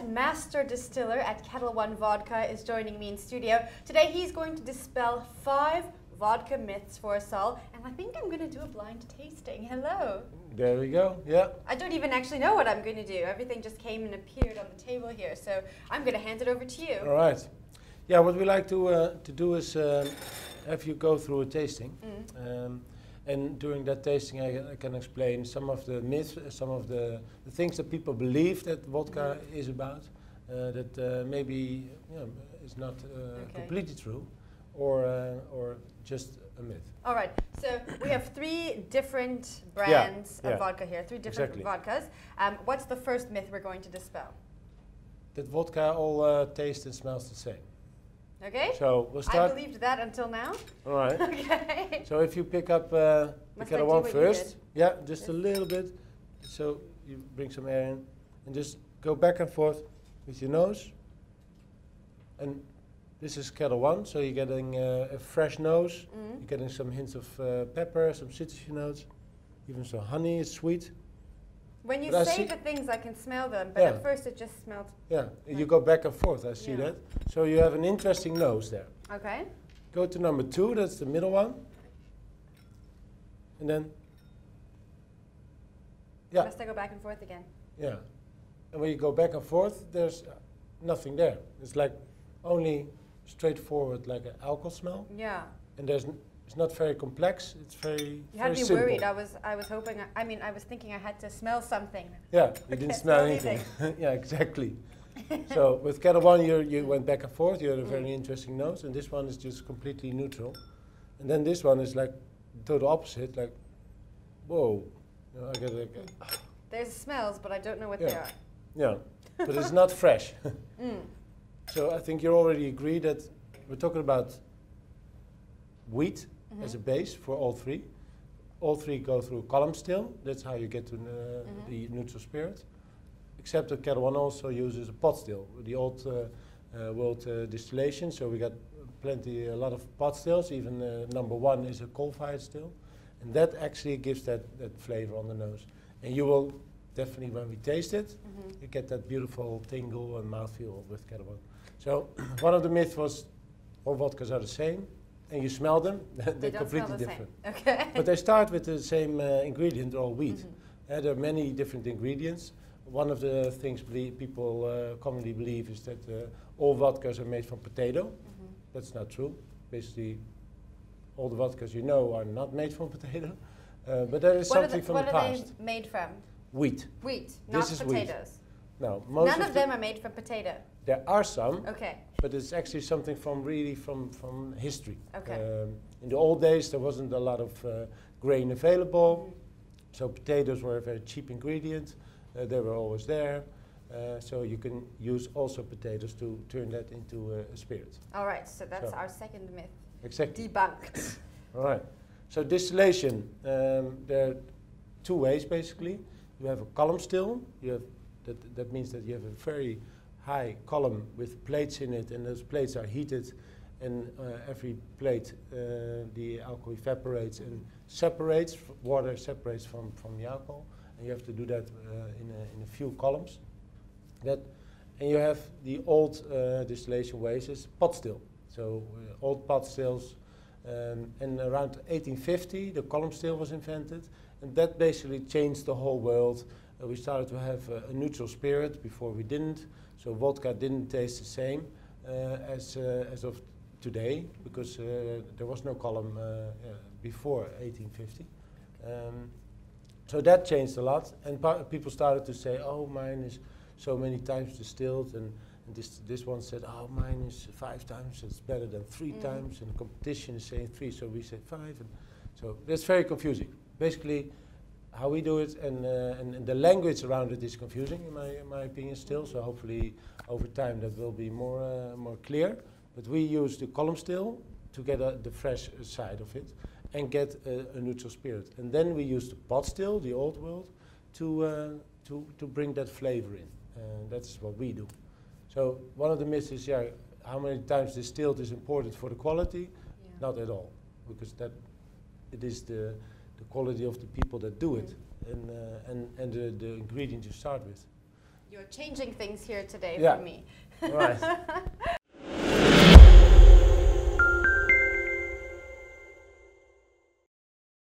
Brett, master distiller at Kettle One Vodka, is joining me in studio. Today he's going to dispel 5 vodka myths for us all, and I think I'm going to do a blind tasting. Hello. There we go, yeah. I don't even actually know what I'm going to do. Everything just came and appeared on the table here, so I'm going to hand it over to you. All right. Yeah, what we like to do is have you go through a tasting. And during that tasting I can explain some of the myths, some of the things that people believe that vodka is about, that maybe is not completely true, or just a myth. All right, so we have 3 different brands of vodka here, 3 different vodkas. What's the first myth we're going to dispel? That vodka all tastes and smells the same. Okay. So we'll start. I believed that until now. All right. Okay. So if you pick up the Kettle One first, just a little bit. So you bring some air in and just go back and forth with your nose. And this is Kettle One, so you're getting a fresh nose. You're getting some hints of pepper, some citrusy notes, even some honey. It's sweet. When you say the things, I can smell them, but at first it just smelled. Yeah, you go back and forth, I see that. So you have an interesting nose there. Okay. Go to number 2, that's the middle one. And then, Must I go back and forth again? Yeah. And when you go back and forth, there's nothing there. It's like only straightforward, like an alcohol smell. Yeah. And it's not very complex. It's very You had me simple. worried. I was hoping. I was thinking I had to smell something. Yeah, you didn't smell anything. Yeah, exactly. So with Kettle One, you went back and forth. You had a very interesting nose, and this one is just completely neutral. And then this one is like total opposite. Like, whoa! I get like. There's smells, but I don't know what they are. Yeah, but it's not fresh. So I think you already agree that we're talking about wheat as a base for all 3. All 3 go through column still. That's how you get to the neutral spirit. Except that Kettle One also uses a pot still, the old world distillation. So we got a lot of pot stills. Even number 1 is a coal-fired still, and that actually gives that flavor on the nose. And you will definitely, when we taste it, you get that beautiful tingle and mouthfeel with Kettle One. So one of the myths was all vodkas are the same. And you smell them, they're completely different. Okay. But they start with the same ingredient, all wheat. There are many different ingredients. One of the things people commonly believe is that all vodkas are made from potato. That's not true. Basically, all the vodkas you know are not made from potato. But there is something from the past. What are they made from? Wheat. Wheat, not potatoes. Wheat. No, none of them are made from potato. There are some. Okay. But it's actually something from history. Okay. In the old days, there wasn't a lot of grain available, so potatoes were a very cheap ingredient. They were always there, so you can use also potatoes to turn that into a spirit. All right, so that's our second myth. Exactly. Debunked. All right. So distillation, there are 2 ways basically. You have a column still. You have that means that you have a very high column with plates in it, and those plates are heated, and every plate the alcohol evaporates and separates, water separates from the alcohol, and you have to do that in a few columns. And you have the old distillation ways is pot still. So old pot stills, and around 1850 the column still was invented, and that basically changed the whole world. We started to have a neutral spirit. Before we didn't. So vodka didn't taste the same as of today, because there was no column before 1850. So that changed a lot, and people started to say, oh, mine is so many times distilled, and this one said, oh, mine is 5 times, it's better than 3 times, and the competition is saying 3, so we say 5. And so that's very confusing. Basically, how we do it, and the language around it is confusing in my opinion still. So hopefully over time that will be more clear. But we use the column still to get the fresh side of it and get a neutral spirit. And then we use the pot still, the old world, to bring that flavor in. That's what we do. So one of the myths is, how many times distilled is important for the quality? Not at all, because it is the quality of the people that do it, and the ingredient you start with. You're changing things here today Yeah. for me. Right.